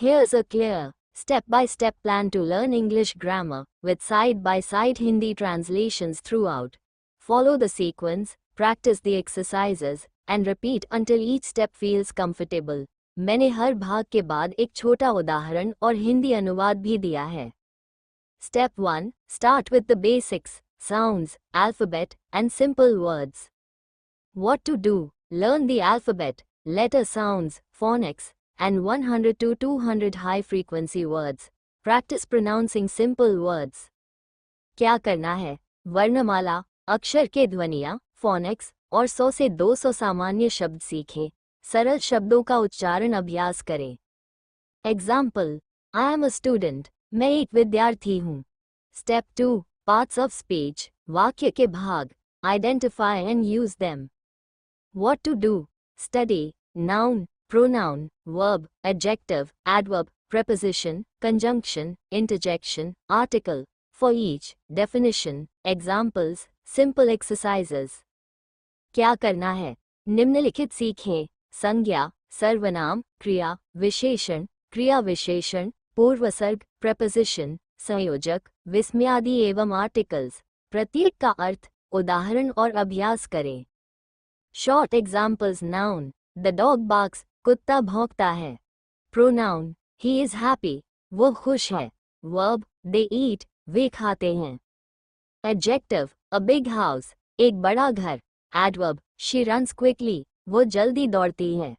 Here's a clear, step-by-step plan to learn English grammar, with side-by-side Hindi translations throughout. Follow the sequence, practice the exercises, and repeat until each step feels comfortable. मैंने हर भाग के बाद एक छोटा उदाहरण और हिंदी अनुवाद भी दिया है. Step 1. Start with the basics, sounds, alphabet, and simple words. What to do? Learn the alphabet, letter sounds, phonics, and 100 to 200 high-frequency words. Practice pronouncing simple words. क्या करना है? वर्णमाला, अक्षर के ध्वनियाँ, phonics, और 100 से 200 सामान्य शब्द सीखें. सरल शब्दों का उच्चारण अभ्यास करें. Example: I am a student. मैं एक विद्यार्थी हूँ. Step 2. Parts of speech. वाक्य के भाग. Identify and use them. What to do? Study noun, pronoun, verb, adjective, adverb, preposition, conjunction, interjection, article. For each, definition, examples, simple exercises. क्या करना है? निम्नलिखित सीखें. संज्ञा, सर्वनाम, क्रिया, विशेषण, क्रिया विशेषण, पूर्वसर्ग, preposition, संयोजक, विस्मयादि एवं आर्टिकल्स. प्रत्येक का अर्थ, उदाहरण और अभ्यास करें. Short examples. Noun: The dog barks. कुत्ता भौंकता है. Pronoun: He is happy. वो खुश है. Verb: They eat. वे खाते हैं. Adjective: A big house. एक बड़ा घर. Adverb: She runs quickly. वो जल्दी दौड़ती है.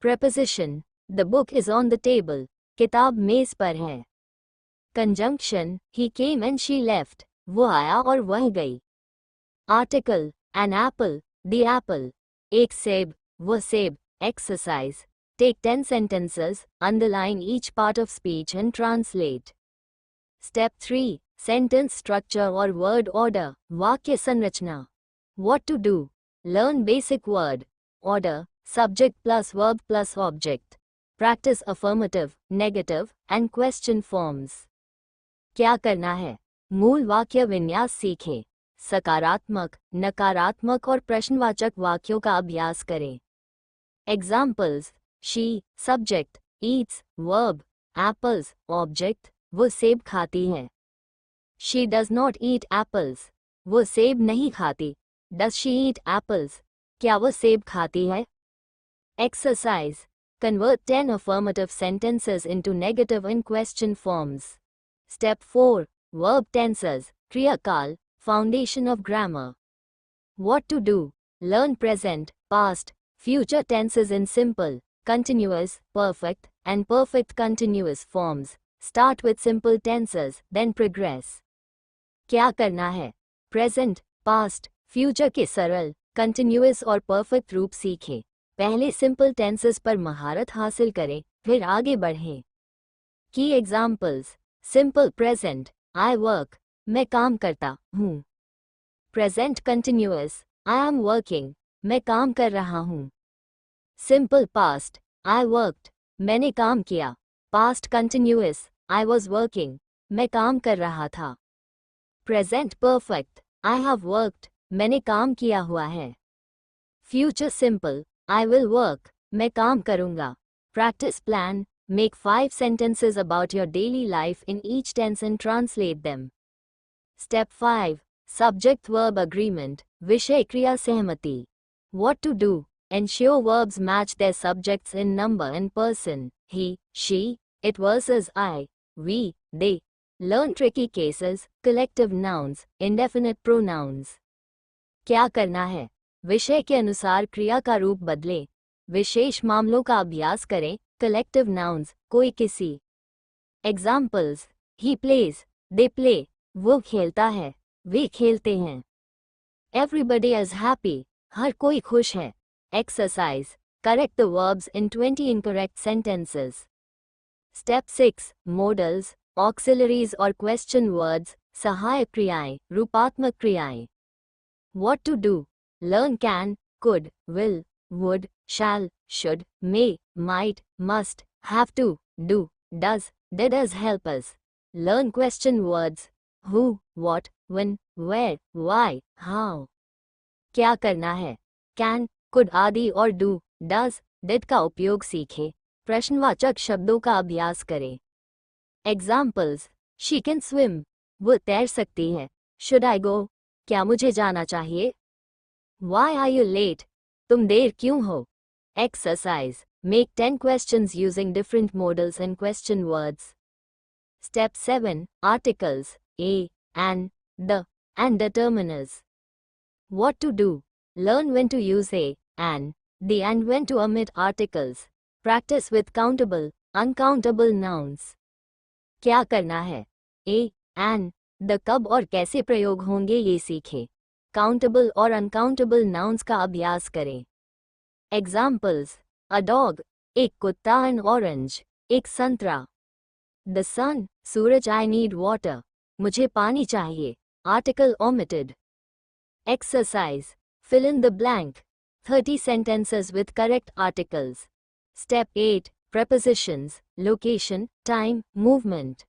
Preposition: The book is on the table. किताब मेज पर है. Conjunction: He came and she left. वो आया और वह गई. Article: An apple. The apple. एक सेब. वो सेब. Exercise: Take 10 sentences, underline each part of speech and translate. Step 3. Sentence structure or word order. वाक्य संरचना. What to do? Learn basic word order, subject plus verb plus object. Practice affirmative, negative, and question forms. क्या करना है? मूल वाक्य विन्यास सीखें. सकारात्मक, नकारात्मक और प्रश्नवाचक वाक्यों का अभ्यास करें. Examples: She, subject, eats, verb, apples, object, वो सेब खाती है. She does not eat apples. वो सेब नहीं खाती. Does she eat apples? क्या वो सेब खाती है? Exercise: Convert 10 affirmative sentences into negative and question forms. Step 4. Verb tenses. Kriyakal, foundation of grammar. What to do? Learn present, past, future tenses in simple, continuous, perfect, and perfect continuous forms. Start with simple tenses, then progress. क्या करना है? Present, past, future के सरल, continuous और perfect रूप सीखें. पहले simple tenses पर महारत हासिल करें, फिर आगे बढ़ें. Key examples: Simple present, I work. मैं काम करता हूँ. Present continuous, I am working. मैं काम कर रहा हूँ. Simple past, I worked. मैंने काम किया. Past continuous, I was working. मैं काम कर रहा था. Present perfect, I have worked. मैंने काम किया हुआ है. Future simple, I will work. मैं काम करूँगा. Practice plan: Make 5 sentences about your daily life in each tense and translate them. Step 5. Subject-verb agreement. विषय क्रिया सहमति. What to do? Ensure verbs match their subjects in number and person. He, she, it versus I, we, they. Learn tricky cases, collective nouns, indefinite pronouns. क्या करना है? विषय के अनुसार क्रिया का रूप बदलें. विशेष मामलों का अभ्यास करें. Collective nouns, कोई किसी. Examples: He plays, they play. वो खेलता है, वे खेलते हैं. Everybody is happy. हर कोई खुश है. Exercise: Correct the verbs in 20 incorrect sentences. Step 6. Modals, auxiliaries और question words. सहायक क्रियाएं, रूपात्मक क्रियाएं. What to do? Learn can, could, will, would, shall, should, may, might, must, have to, do, does, did as helpers. Learn question words. Who, what, when, where, why, how. क्या करना है? Can, could आदि और do, does, did का उपयोग सीखें. प्रश्नवाचक शब्दों का अभ्यास करें. एग्जाम्पल्स. She can swim. वो तैर सकती है. Should I go. क्या मुझे जाना चाहिए? Why are you late. तुम देर क्यों हो? Exercise. Make 10 questions using different modals and question words. Step 7. Articles. A, an, the, and determiners. What to do? Learn when to use a, an, the and when to omit articles. Practice with countable, uncountable nouns. क्या करना है? A, an, the कब और कैसे प्रयोग होंगे ये सीखें. Countable और uncountable nouns का अभ्यास करें. Examples. A dog. एक कुत्ता. An orange. एक संतरा. The sun. Suraj. I need water. मुझे पानी चाहिए. Article omitted. Exercise. Fill in the blank. 30 sentences with correct articles. Step 8. Prepositions. Location, time, movement.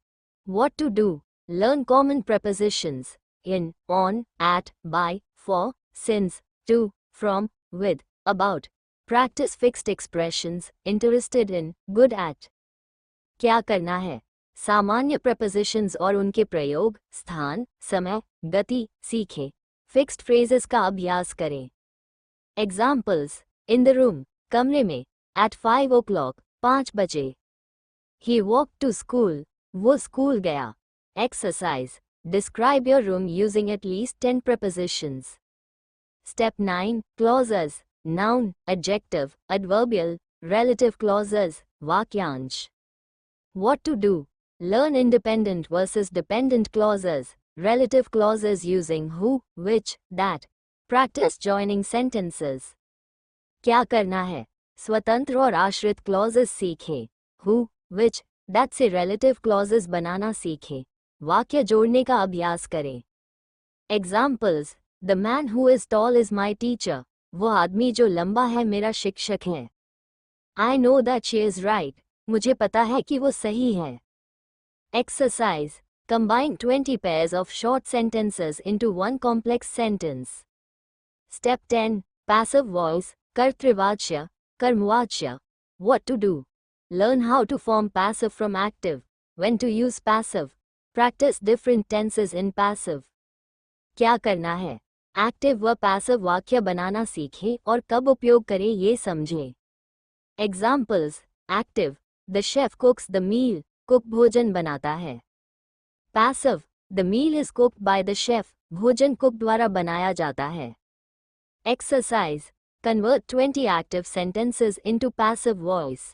What to do? Learn common prepositions. In, on, at, by, for, since, to, from, with, about. Practice fixed expressions. Interested in, good at. क्या करना है? सामान्य prepositions और उनके प्रयोग, स्थान, समय, गति सीखें. Fixed phrases का अभ्यास करें. Examples. In the room. कमरे में. At 5 o'clock. 5 बजे. He walked to school. वो स्कूल गया. Exercise. Describe your room using at least 10 prepositions. Step 9. Clauses. Noun, adjective, adverbial, relative clauses, वाक्यांश. What to do? Learn independent versus dependent clauses, relative clauses using who, which, that. Practice joining sentences. क्या करना है? स्वतंत्र और आश्रित clauses सीखें. Who, which, that से relative clauses बनाना सीखें. वाक्य जोड़ने का अभ्यास करें. Examples. The man who is tall is my teacher. वो आदमी जो लंबा है मेरा शिक्षक है. I know that she is right. मुझे पता है कि वो सही है. Exercise. Combine 20 pairs of short sentences into one complex sentence. Step 10. Passive voice, कर्तृवाच्य, कर्मवाच्य. What to do? Learn how to form passive from active. When to use passive. Practice different tenses in passive. क्या करना है? Active व passive वाक्य बनाना सीखें और कब उपयोग करें ये समझें. Examples. Active. The chef cooks the meal. Cook भोजन बनाता है. Passive. The meal is cooked by the chef. भोजन कुक द्वारा बनाया जाता है. Exercise. Convert 20 active sentences into passive voice.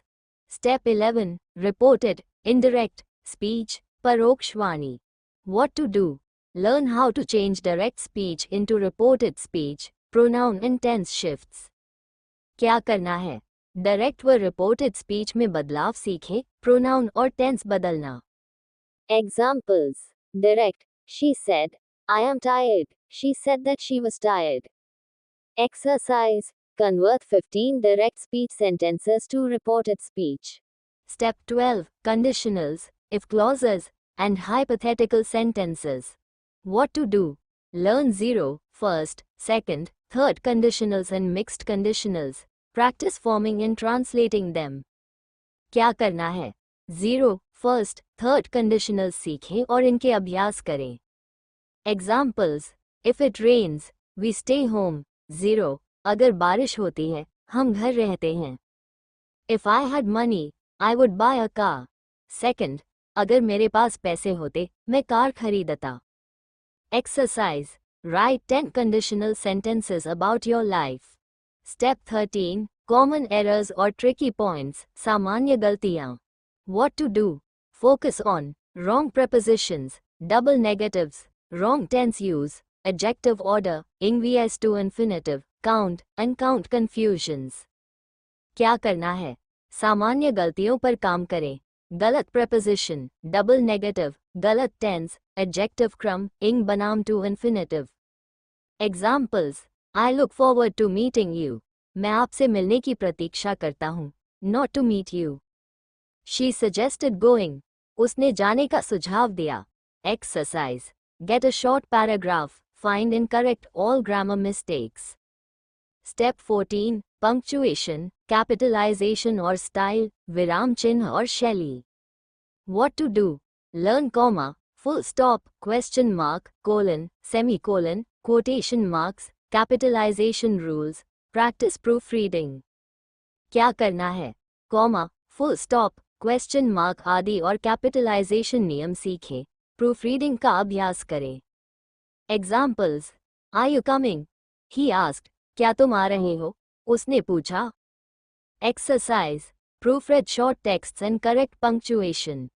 Step 11. Reported, indirect, speech, परोक्ष वाणी. What to do? Learn how to change direct speech into reported speech, pronoun and tense shifts. क्या करना है? Direct व reported speech में बदलाव सीखें, pronoun और tense बदलना. Examples. Direct. She said, I am tired. She said that she was tired. Exercise. Convert 15 direct speech sentences to reported speech. Step 12. Conditionals, if clauses, and hypothetical sentences. What to do? Learn 0, first, second, third conditionals and mixed conditionals. Practice forming and translating them. क्या करना है? 0, first, third conditionals सीखें और इनके अभ्यास करें. Examples. If it rains, we stay home. 0. अगर बारिश होती है, हम घर रहते हैं. If I had money, I would buy a car. Second. अगर मेरे पास पैसे होते, मैं कार खरीदता. Exercise. Write 10 conditional sentences about your life. Step 13. Common errors or tricky points, सामान्य गलतियाँ. What to do? Focus on wrong prepositions, double negatives, wrong tense use, adjective order, ing vs to infinitive, count, uncount confusions. क्या करना है? सामान्य गलतियों पर काम करें. गलत preposition, double negative, गलत tense, adjective क्रम, ing बनाम to infinitive. Examples. I look forward to meeting you. मैं आपसे मिलने की प्रतीक्षा करता हूँ. Not to meet you. She suggested going. उसने जाने का सुझाव दिया. Exercise. Get a short paragraph. Find and correct all grammar mistakes. Step 14. Punctuation, capitalization or style, विराम चिन्ह और शैली. What to do? Learn comma, full stop, question mark, colon, semicolon, quotation marks, capitalization rules, practice proofreading. क्या करना है? Comma, full stop, question mark आदि और capitalisation नियम सीखें. प्रूफरीडिंग का अभ्यास करें. Examples. Are you coming? He asked. क्या तुम आ रहे हो? उसने पूछा. Exercise. Proofread short texts and correct punctuation.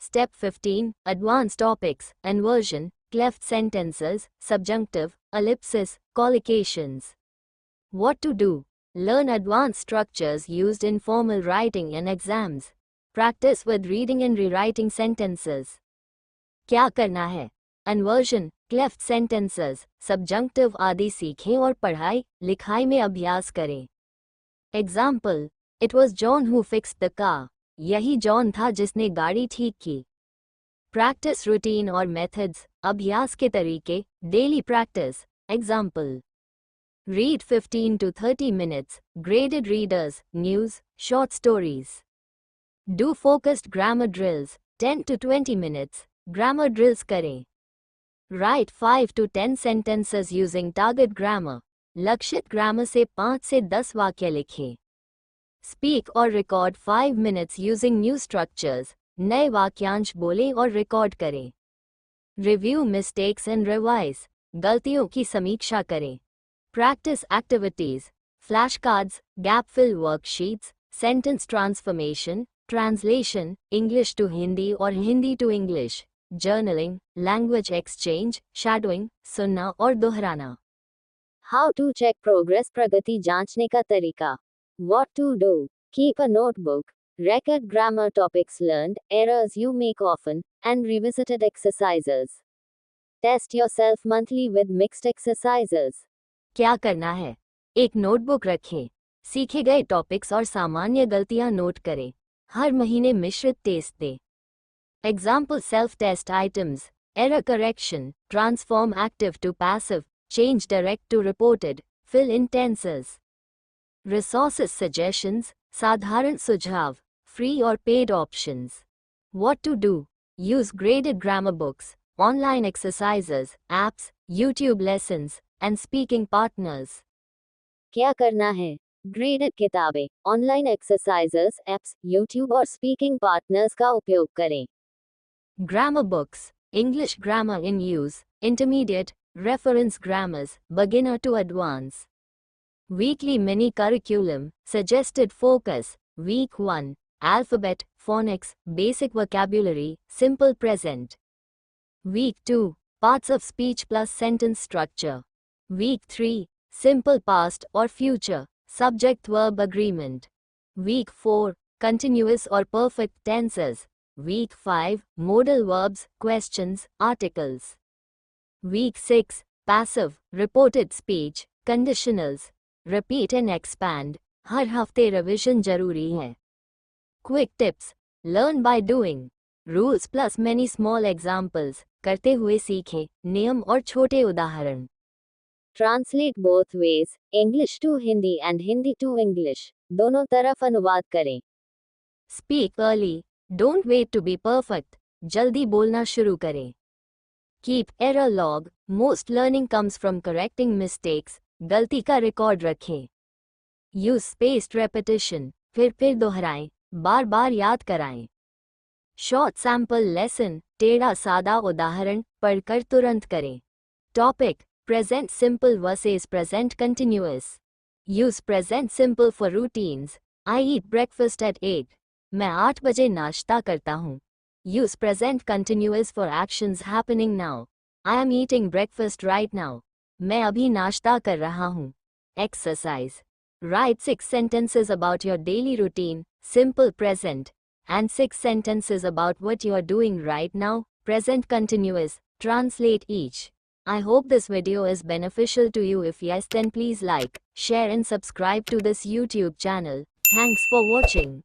Step 15. Advance topics, inversion, cleft sentences, subjunctive, ellipsis, collocations. What to do? Learn advanced structures used in formal writing and exams. Practice with reading and rewriting sentences. क्या करना है? Inversion, cleft sentences, subjunctive आदि सीखें और पढ़ाई, लिखाई में अभ्यास करें. Example. It was John who fixed the car. यही जॉन था जिसने गाड़ी ठीक की. Practice routine और methods, अभ्यास के तरीके, daily practice. Example. Read 15 to 30 minutes, graded readers, news, short stories. Do focused grammar drills, 10 to 20 minutes, grammar drills करें. Write 5 to 10 sentences using target grammar. लक्षित ग्रामर से 5 से 10 वाक्य लिखें. Speak or record 5 minutes using new structures. नए वाक्यांश बोलें और रिकॉर्ड करें. Review mistakes and revise. गलतियों की समीक्षा करें. Practice activities, flashcards, gap fill worksheets, sentence transformation, translation, English to Hindi or Hindi to English, journaling, language exchange, shadowing, सुनना और दोहराना. How to check progress, प्रगति जांचने का तरीका. What to do? Keep a notebook. Record grammar topics learned, errors you make often, and revisited exercises. Test yourself monthly with mixed exercises. क्या करना है? एक नोटबुक रखें. सीखे गए टॉपिक्स और सामान्य गलतियां नोट करें. हर महीने मिश्रित टेस्ट दें. Example. Self test items, error correction, transform active to passive, change direct to reported, fill in tenses. Resources suggestions, साधारण सुझाव, फ्री और paid options. What to do? Use graded grammar books, online exercises, apps, YouTube lessons and speaking partners. क्या करना है? Graded किताबें, online exercises, apps, YouTube और speaking partners का उपयोग करें. Grammar books, English grammar in use, intermediate, reference grammars, beginner to advanced. Weekly mini curriculum, suggested focus, week 1, alphabet, phonics, basic vocabulary, simple present. Week 2, parts of speech plus sentence structure. Week 3, simple past or future, subject-verb agreement. Week 4, continuous or perfect tenses. Week 5, modal verbs, questions, articles. Week 6, passive, reported speech, conditionals. Repeat and expand. हर हफ्ते revision जरूरी है. Quick tips. Learn by doing. Rules plus many small examples. करते हुए सीखें, नियम और छोटे उदाहरण. Translate both ways, English to Hindi and Hindi to English. दोनों तरफ अनुवाद करें. Speak early. Don't wait to be perfect. जल्दी बोलना शुरू करें. Keep error log. Most learning comes from correcting mistakes. गलती का रिकॉर्ड रखें. Use spaced repetition. फिर दोहराएं, बार बार याद कराएं. Short sample lesson. टेढ़ा सादा उदाहरण पढ़कर तुरंत करें. Topic. Present simple versus present continuous. Use present simple for routines. I eat breakfast at 8. मैं 8 बजे नाश्ता करता हूँ. Use present continuous for actions happening now. I am eating breakfast right now. मैं अभी नाश्ता कर रहा हूँ. Exercise. Write 6 sentences about your daily routine, simple present, and 6 sentences about what you are doing right now, present continuous. Translate each. I hope this video is beneficial to you. If yes, then please like, share and subscribe to this YouTube channel. Thanks for watching.